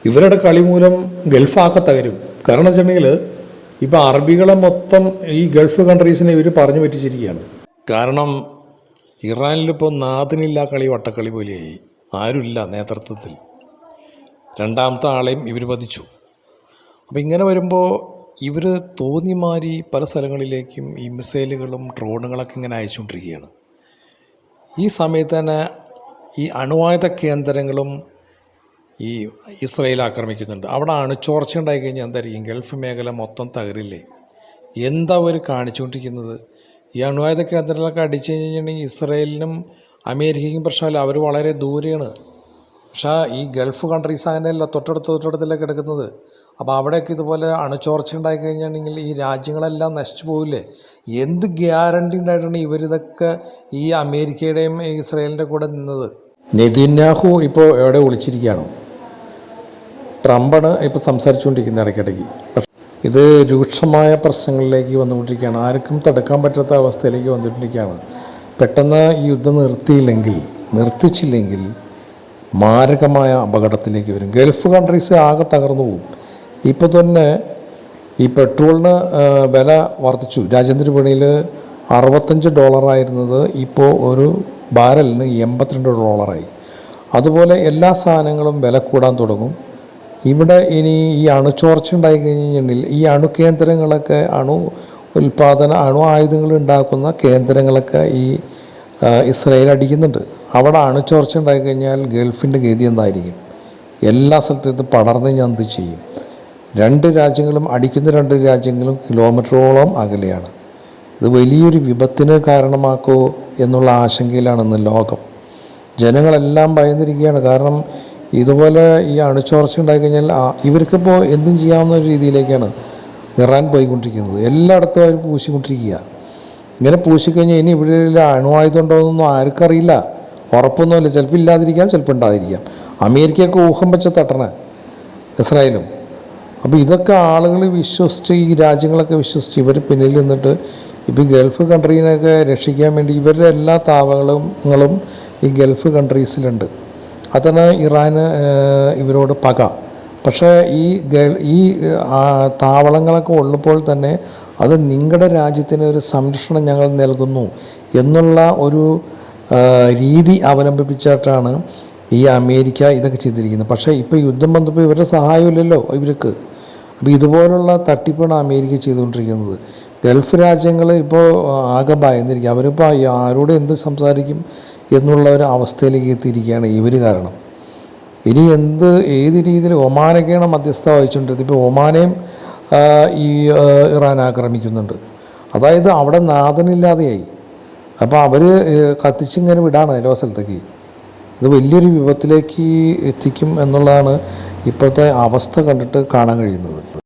ഇവരുടെ കളി മൂലം ഗൾഫാക്കെ തകരും. കാരണം വെച്ചിട്ടുണ്ടെങ്കിൽ ഇപ്പോൾ അറബികളെ മൊത്തം ഈ ഗൾഫ് കൺട്രീസിനെ ഇവർ പറഞ്ഞു പറ്റിച്ചിരിക്കുകയാണ്. കാരണം ഇറാനിലിപ്പോൾ നാഥനില്ല കളി വട്ടക്കളി പോലെയായി. ആരുമില്ല നേതൃത്വത്തിൽ. രണ്ടാമത്തെ ആളെയും ഇവർ വധിച്ചു. അപ്പോൾ ഇങ്ങനെ വരുമ്പോൾ ഇവർ തോന്നിമാരി പല സ്ഥലങ്ങളിലേക്കും ഈ മിസൈലുകളും ഡ്രോണുകളൊക്കെ ഇങ്ങനെ അയച്ചുകൊണ്ടിരിക്കുകയാണ്. ഈ സമയത്ത് തന്നെ ഈ അണുവായുധ കേന്ദ്രങ്ങളും ഈ ഇസ്രയേൽ ആക്രമിക്കുന്നുണ്ട്. അവിടെ അണുചോർച്ച ഉണ്ടായിക്കഴിഞ്ഞാൽ എന്തായിരിക്കും? ഗൾഫ് മേഖല മൊത്തം തകരില്ലേ? എന്താ അവർ കാണിച്ചുകൊണ്ടിരിക്കുന്നത്? ഈ അണുവായുധ കേന്ദ്രങ്ങളൊക്കെ അടിച്ചു കഴിഞ്ഞിട്ടുണ്ടെങ്കിൽ ഇസ്രയേലിനും അമേരിക്കയ്ക്കും പ്രശ്നമല്ല, അവർ വളരെ ദൂരെയാണ്. പക്ഷേ ഈ ഗൾഫ് കൺട്രീസ് അങ്ങനെയല്ല, തൊട്ടടുത്തല്ലേ കിടക്കുന്നത്. അപ്പോൾ അവിടെയൊക്കെ ഇതുപോലെ അണുചോർച്ച ഉണ്ടായിക്കഴിഞ്ഞിട്ടുണ്ടെങ്കിൽ ഈ രാജ്യങ്ങളെല്ലാം നശിച്ചു പോവില്ലേ? എന്ത് ഗ്യാരണ്ടി ഉണ്ടായിട്ടാണ് ഇവരിതൊക്കെ ഈ അമേരിക്കയുടെയും ഇസ്രയേലിൻ്റെ കൂടെ നിന്നത്? നെതന്യാഹു ഇപ്പോൾ എവിടെ ഒളിച്ചിരിക്കുകയാണ്? ട്രംപാണ് ഇപ്പോൾ സംസാരിച്ചുകൊണ്ടിരിക്കുന്നത് ഇടയ്ക്കിടയ്ക്ക്. ഇത് രൂക്ഷമായ പ്രശ്നങ്ങളിലേക്ക് വന്നുകൊണ്ടിരിക്കുകയാണ്. ആർക്കും തടുക്കാൻ പറ്റാത്ത അവസ്ഥയിലേക്ക് വന്നിട്ടിരിക്കുകയാണ്. പെട്ടെന്ന് ഈ യുദ്ധം നിർത്തിച്ചില്ലെങ്കിൽ മാരകമായ അപകടത്തിലേക്ക് വരും. ഗൾഫ് കൺട്രീസ് ആകെ തകർന്നു പോകും. ഇപ്പോൾ തന്നെ ഈ പെട്രോളിന് വില വർദ്ധിച്ചു. രാജ്യാന്തര വിപണിയിൽ $65 ഇപ്പോൾ ഒരു ബാരലിന് $82. അതുപോലെ എല്ലാ സാധനങ്ങളും വില കൂടാൻ തുടങ്ങും. ഇവിടെ ഇനി ഈ അണുചോർച്ച ഉണ്ടായിക്കഴിഞ്ഞിട്ടുണ്ടെങ്കിൽ ഈ അണുകേന്ദ്രങ്ങളൊക്കെ അണു ആയുധങ്ങൾ ഉണ്ടാക്കുന്ന കേന്ദ്രങ്ങളൊക്കെ ഈ ഇസ്രയേൽ അടിക്കുന്നുണ്ട്. അവിടെ അണുചോർച്ച ഉണ്ടായിക്കഴിഞ്ഞാൽ ഗൾഫിൻ്റെ ഗതി എന്തായിരിക്കും? എല്ലാ സ്ഥലത്തും ഇത് പടർന്ന് ഞാൻ എന്ത് ചെയ്യും? അടിക്കുന്ന രണ്ട് രാജ്യങ്ങളും കിലോമീറ്ററോളം അകലെയാണ്. ഇത് വലിയൊരു വിപത്തിന് കാരണമാക്കോ എന്നുള്ള ആശങ്കയിലാണെന്ന് ലോകം. ജനങ്ങളെല്ലാം ഭയന്നിരിക്കുകയാണ്. കാരണം ഇതുപോലെ ഈ അണുചോർച്ച ഉണ്ടായിക്കഴിഞ്ഞാൽ ഇവർക്കിപ്പോൾ എന്തും ചെയ്യാവുന്ന ഒരു രീതിയിലേക്കാണ് ഇറാൻ പോയിക്കൊണ്ടിരിക്കുന്നത്. എല്ലായിടത്തും അവർ പൂശിക്കൊണ്ടിരിക്കുക. ഇങ്ങനെ പൂശിക്കഴിഞ്ഞാൽ ഇനി ഇവിടെ അണുവായുധം ഉണ്ടോയെന്നൊന്നും ആർക്കറിയില്ല. ഉറപ്പൊന്നുമില്ല. ചിലപ്പോൾ ഇല്ലാതിരിക്കാം, ചിലപ്പോൾ ഉണ്ടാതിരിക്കാം. അമേരിക്കയൊക്കെ ഊഹം വെച്ച് തട്ടണേ, ഇസ്രായേലും. അപ്പോൾ ഇതൊക്കെ ആളുകൾ വിശ്വസിച്ച്, ഈ രാജ്യങ്ങളൊക്കെ വിശ്വസിച്ച് ഇവർ പിന്നിൽ നിന്നിട്ട് ഇപ്പോൾ ഗൾഫ് കൺട്രീനൊക്കെ രക്ഷിക്കാൻ വേണ്ടി ഇവരുടെ എല്ലാ താവളങ്ങളും ഈ ഗൾഫ് കൺട്രീസിലുണ്ട്. അതാണ് ഇറാന് ഇവരോട് പക. പക്ഷേ ഈ താവളങ്ങളൊക്കെ ഉള്ളപ്പോൾ തന്നെ അത് നിങ്ങളുടെ രാജ്യത്തിന് ഒരു സംരക്ഷണം ഞങ്ങൾ നൽകുന്നു എന്നുള്ള ഒരു രീതി അവലംബിപ്പിച്ചിട്ടാണ് ഈ അമേരിക്ക ഇതൊക്കെ ചെയ്തിരിക്കുന്നത്. പക്ഷേ ഇപ്പോൾ യുദ്ധം വന്നപ്പോൾ ഇവരുടെ സഹായമില്ലല്ലോ ഇവർക്ക്. അപ്പോൾ ഇതുപോലുള്ള തട്ടിപ്പാണ് അമേരിക്ക ചെയ്തുകൊണ്ടിരിക്കുന്നത്. ഗൾഫ് രാജ്യങ്ങൾ ഇപ്പോൾ ആകെ ഭയന്നിരിക്കുക. അവരിപ്പോൾ ആരോട് എന്ത് സംസാരിക്കും എന്നുള്ള ഒരു അവസ്ഥയിലേക്ക് എത്തിയിരിക്കുകയാണ് ഇവർ കാരണം. ഇനി ഏത് രീതിയിൽ ഒമാനൊക്കെയാണ് മധ്യസ്ഥ വഹിച്ചുകൊണ്ടിരുന്നത്. ഇപ്പോൾ ഒമാനെയും ഈ ഇറാൻ ആക്രമിക്കുന്നുണ്ട്. അതായത് അവിടെ നാഥനില്ലാതെയായി. അപ്പോൾ അവർ കത്തിച്ചിങ്ങനെ വിടാണ് എല്ലാ സ്ഥലത്തേക്ക്. ഇത് വലിയൊരു വിപത്തിലേക്ക് എത്തിക്കും എന്നുള്ളതാണ് ഇപ്പോഴത്തെ അവസ്ഥ കണ്ടിട്ട് കാണാൻ കഴിയുന്നത്.